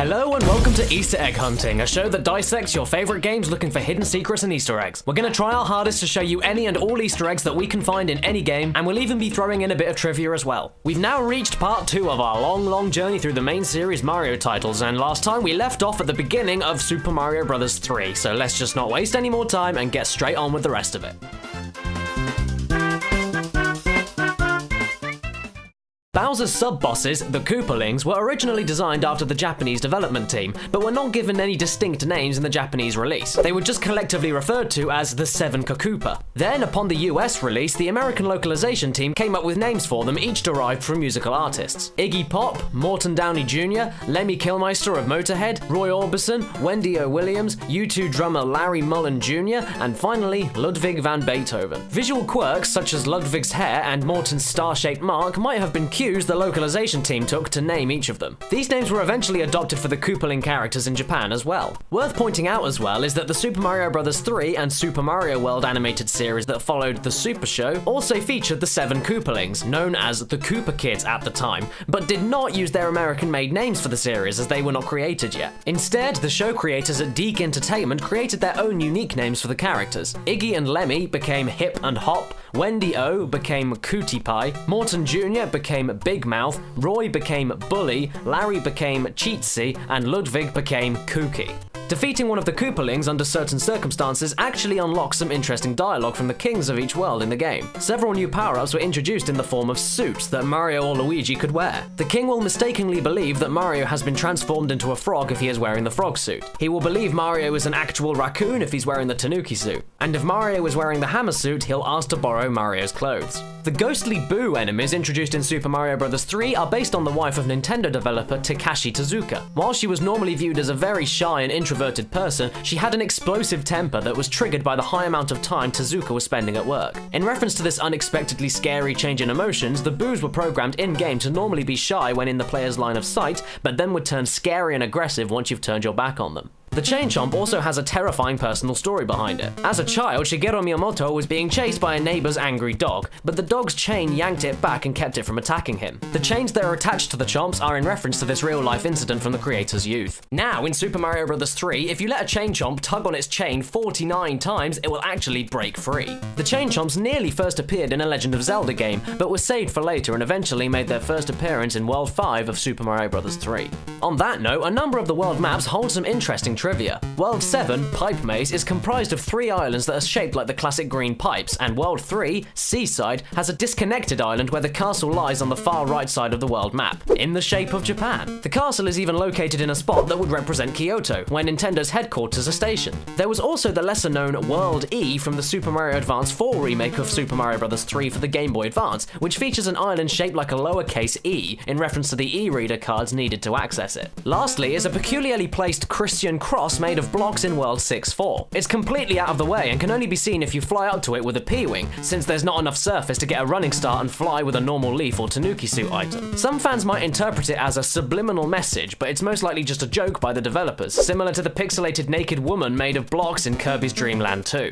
Hello and welcome to Easter Egg Hunting, a show that dissects your favorite games looking for hidden secrets and Easter eggs. We're gonna try our hardest to show you any and all Easter eggs that we can find in any game, and we'll even be throwing in a bit of trivia as well. We've now reached part 2 of our long journey through the main series Mario titles, and last time we left off at the beginning of Super Mario Bros. 3, so let's just not waste any more time and get straight on with the rest of it. Bowser's sub-bosses, the Koopalings, were originally designed after the Japanese development team, but were not given any distinct names in the Japanese release. They were just collectively referred to as the Seven Koopa. Then, upon the US release, the American localization team came up with names for them, each derived from musical artists. Iggy Pop, Morton Downey Jr., Lemmy Kilmister of Motorhead, Roy Orbison, Wendy O. Williams, U2 drummer Larry Mullen Jr., and finally, Ludwig van Beethoven. Visual quirks such as Ludwig's hair and Morton's star-shaped mark might have been cues the localization team took to name each of them. These names were eventually adopted for the Koopaling characters in Japan as well. Worth pointing out as well is that the Super Mario Bros. 3 and Super Mario World animated series that followed the Super Show also featured the 7 Koopalings, known as the Koopa Kids at the time, but did not use their American-made names for the series as they were not created yet. Instead, the show creators at Deke Entertainment created their own unique names for the characters. Iggy and Lemmy became Hip and Hop, Wendy O became Cootie Pie, Morton Jr. became Big Mouth, Roy became Bully, Larry became Cheatsy, and Ludwig became Kooky. Defeating one of the Koopalings under certain circumstances actually unlocks some interesting dialogue from the kings of each world in the game. Several new power-ups were introduced in the form of suits that Mario or Luigi could wear. The king will mistakenly believe that Mario has been transformed into a frog if he is wearing the frog suit. He will believe Mario is an actual raccoon if he's wearing the Tanuki suit. And if Mario is wearing the hammer suit, he'll ask to borrow Mario's clothes. The ghostly Boo enemies introduced in Super Mario Bros. 3 are based on the wife of Nintendo developer Takashi Tezuka. While she was normally viewed as a very shy and introverted person, she had an explosive temper that was triggered by the high amount of time Tezuka was spending at work. In reference to this unexpectedly scary change in emotions, the Boos were programmed in-game to normally be shy when in the player's line of sight, but then would turn scary and aggressive once you've turned your back on them. The Chain Chomp also has a terrifying personal story behind it. As a child, Shigeru Miyamoto was being chased by a neighbor's angry dog, but the dog's chain yanked it back and kept it from attacking him. The chains that are attached to the Chomps are in reference to this real-life incident from the creator's youth. Now, in Super Mario Bros. 3, if you let a Chain Chomp tug on its chain 49 times, it will actually break free. The Chain Chomps nearly first appeared in a Legend of Zelda game, but were saved for later and eventually made their first appearance in World 5 of Super Mario Bros. 3. On that note, a number of the world maps hold some interesting trivia. World 7, Pipe Maze, is comprised of 3 islands that are shaped like the classic green pipes, and World 3, Seaside, has a disconnected island where the castle lies on the far right side of the world map, in the shape of Japan. The castle is even located in a spot that would represent Kyoto, where Nintendo's headquarters are stationed. There was also the lesser-known World E from the Super Mario Advance 4 remake of Super Mario Bros. 3 for the Game Boy Advance, which features an island shaped like a lowercase e, in reference to the e-reader cards needed to access it. Lastly is a peculiarly placed Christian cross made of blocks in World 6-4. It's completely out of the way and can only be seen if you fly up to it with a P-Wing, since there's not enough surface to get a running start and fly with a normal Leaf or Tanuki suit item. Some fans might interpret it as a subliminal message, but it's most likely just a joke by the developers, similar to the pixelated naked woman made of blocks in Kirby's Dream Land 2.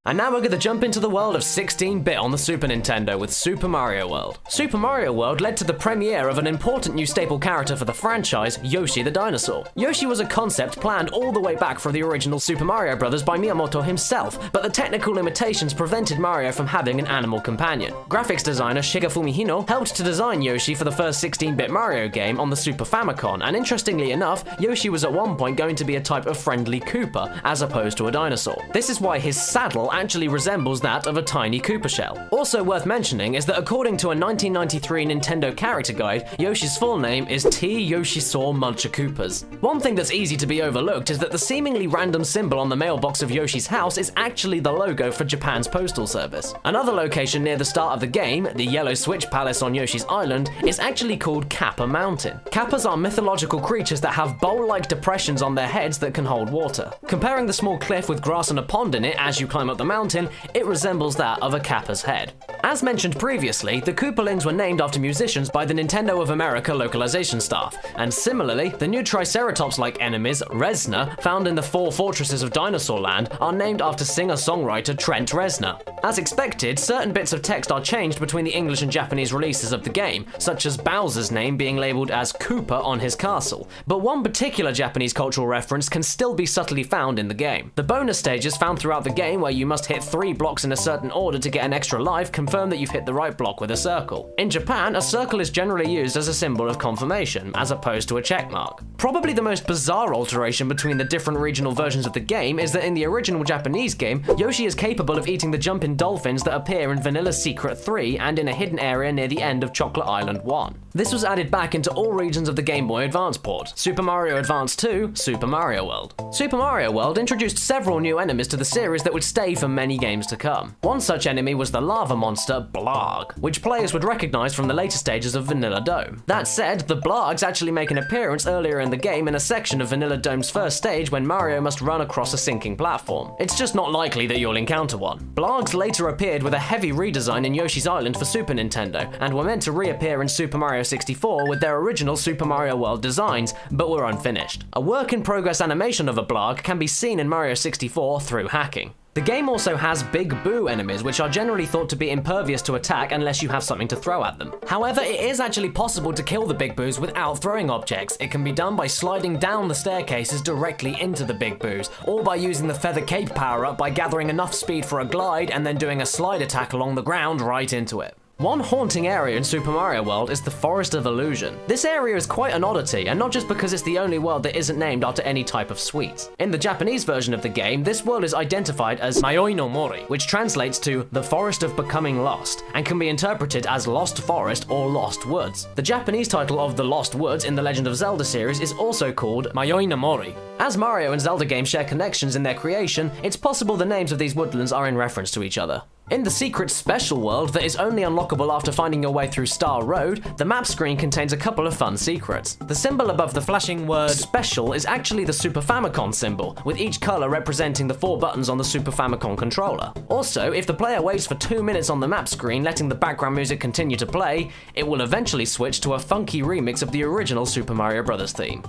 And now we're going to jump into the world of 16-bit on the Super Nintendo with Super Mario World. Super Mario World led to the premiere of an important new staple character for the franchise, Yoshi the Dinosaur. Yoshi was a concept planned all the way back for the original Super Mario Bros. By Miyamoto himself, but the technical limitations prevented Mario from having an animal companion. Graphics designer Shigefumi Hino helped to design Yoshi for the first 16-bit Mario game on the Super Famicom, and interestingly enough, Yoshi was at one point going to be a type of friendly Koopa, as opposed to a dinosaur. This is why his saddle actually resembles that of a tiny Koopa shell. Also worth mentioning is that according to a 1993 Nintendo character guide, Yoshi's full name is T. Yoshisaur Munchakoopas. One thing that's easy to be overlooked is that the seemingly random symbol on the mailbox of Yoshi's house is actually the logo for Japan's postal service. Another location near the start of the game, the Yellow Switch Palace on Yoshi's Island, is actually called Kappa Mountain. Kappas are mythological creatures that have bowl-like depressions on their heads that can hold water. Comparing the small cliff with grass and a pond in it as you climb up the mountain, it resembles that of a Kappa's head. As mentioned previously, the Koopalings were named after musicians by the Nintendo of America localization staff, and similarly, the new Triceratops-like enemies, Reznor, found in the 4 fortresses of Dinosaur Land, are named after singer-songwriter Trent Reznor. As expected, certain bits of text are changed between the English and Japanese releases of the game, such as Bowser's name being labeled as Koopa on his castle, but one particular Japanese cultural reference can still be subtly found in the game. The bonus stages found throughout the game, where you must hit 3 blocks in a certain order to get an extra life, confirm that you've hit the right block with a circle. In Japan, a circle is generally used as a symbol of confirmation, as opposed to a check mark. Probably the most bizarre alteration between the different regional versions of the game is that in the original Japanese game, Yoshi is capable of eating the jumping dolphins that appear in Vanilla Secret 3 and in a hidden area near the end of Chocolate Island 1. This was added back into all regions of the Game Boy Advance port, Super Mario Advance 2, Super Mario World. Super Mario World introduced several new enemies to the series that would stay for many games to come. One such enemy was the lava monster, Blarg, which players would recognize from the later stages of Vanilla Dome. That said, the Blargs actually make an appearance earlier in the game in a section of Vanilla Dome's first stage when Mario must run across a sinking platform. It's just not likely that you'll encounter one. Blargs later appeared with a heavy redesign in Yoshi's Island for Super Nintendo, and were meant to reappear in Super Mario 64 with their original Super Mario World designs, but were unfinished. A work-in-progress animation of a Blarg can be seen in Mario 64 through hacking. The game also has Big Boo enemies, which are generally thought to be impervious to attack unless you have something to throw at them. However, it is actually possible to kill the Big Boos without throwing objects. It can be done by sliding down the staircases directly into the Big Boos, or by using the Feather Cape power-up by gathering enough speed for a glide and then doing a slide attack along the ground right into it. One haunting area in Super Mario World is the Forest of Illusion. This area is quite an oddity, and not just because it's the only world that isn't named after any type of sweet. In the Japanese version of the game, this world is identified as Mayoi no Mori, which translates to the Forest of Becoming Lost, and can be interpreted as Lost Forest or Lost Woods. The Japanese title of the Lost Woods in the Legend of Zelda series is also called Mayoi no Mori. As Mario and Zelda games share connections in their creation, it's possible the names of these woodlands are in reference to each other. In the secret special world that is only unlockable after finding your way through Star Road, the map screen contains a couple of fun secrets. The symbol above the flashing word special is actually the Super Famicom symbol, with each color representing the 4 buttons on the Super Famicom controller. Also, if the player waits for 2 minutes on the map screen, letting the background music continue to play, it will eventually switch to a funky remix of the original Super Mario Bros. Theme.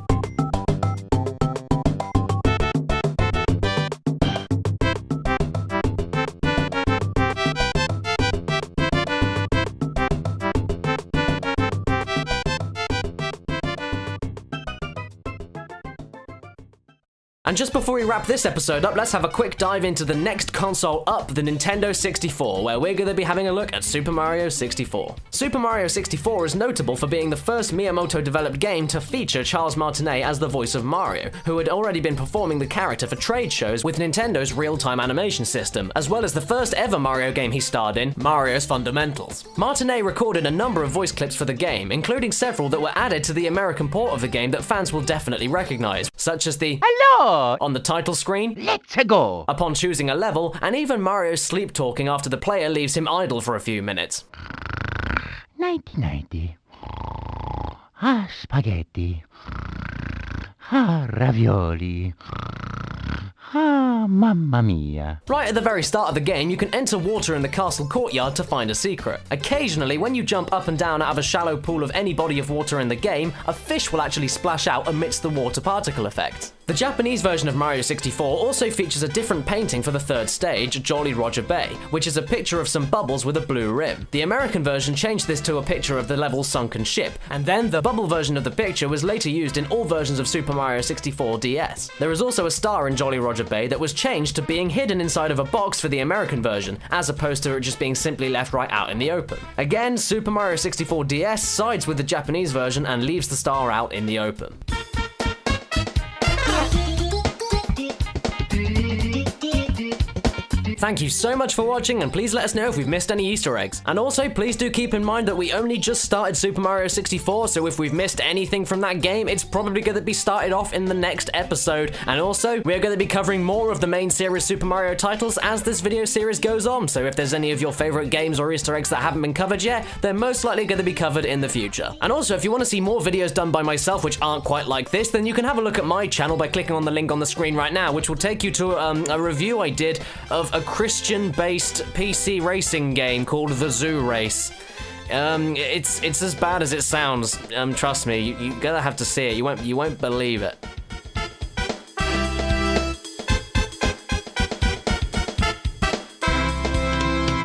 And just before we wrap this episode up, let's have a quick dive into the next console up, the Nintendo 64, where we're going to be having a look at Super Mario 64. Super Mario 64 is notable for being the first Miyamoto-developed game to feature Charles Martinet as the voice of Mario, who had already been performing the character for trade shows with Nintendo's real-time animation system, as well as the first ever Mario game he starred in, Mario's Fundamentals. Martinet recorded a number of voice clips for the game, including several that were added to the American port of the game that fans will definitely recognize, such as the "Hello!" on the title screen, "Let's go!" upon choosing a level, and even Mario's sleep talking after the player leaves him idle for a few minutes. Nighty-nighty. Ah, spaghetti. Ah, ravioli. Ah, mamma mia. Right at the very start of the game, you can enter water in the castle courtyard to find a secret. Occasionally, when you jump up and down out of a shallow pool of any body of water in the game, a fish will actually splash out amidst the water particle effect. The Japanese version of Mario 64 also features a different painting for the third stage, Jolly Roger Bay, which is a picture of some bubbles with a blue rim. The American version changed this to a picture of the level's sunken ship, and then the bubble version of the picture was later used in all versions of Super Mario 64 DS. There is also a star in Jolly Roger Bay that was changed to being hidden inside of a box for the American version, as opposed to it just being simply left right out in the open. Again, Super Mario 64 DS sides with the Japanese version and leaves the star out in the open. Thank you so much for watching, and please let us know if we've missed any Easter eggs. And also, please do keep in mind that we only just started Super Mario 64, so if we've missed anything from that game, it's probably going to be started off in the next episode. And also, we're going to be covering more of the main series Super Mario titles as this video series goes on, so if there's any of your favorite games or Easter eggs that haven't been covered yet, they're most likely going to be covered in the future. And also, if you want to see more videos done by myself which aren't quite like this, then you can have a look at my channel by clicking on the link on the screen right now, which will take you to a review I did of a Christian-based PC racing game called The Zoo Race. It's as bad as it sounds. Trust me, you're gonna have to see it. You won't believe it.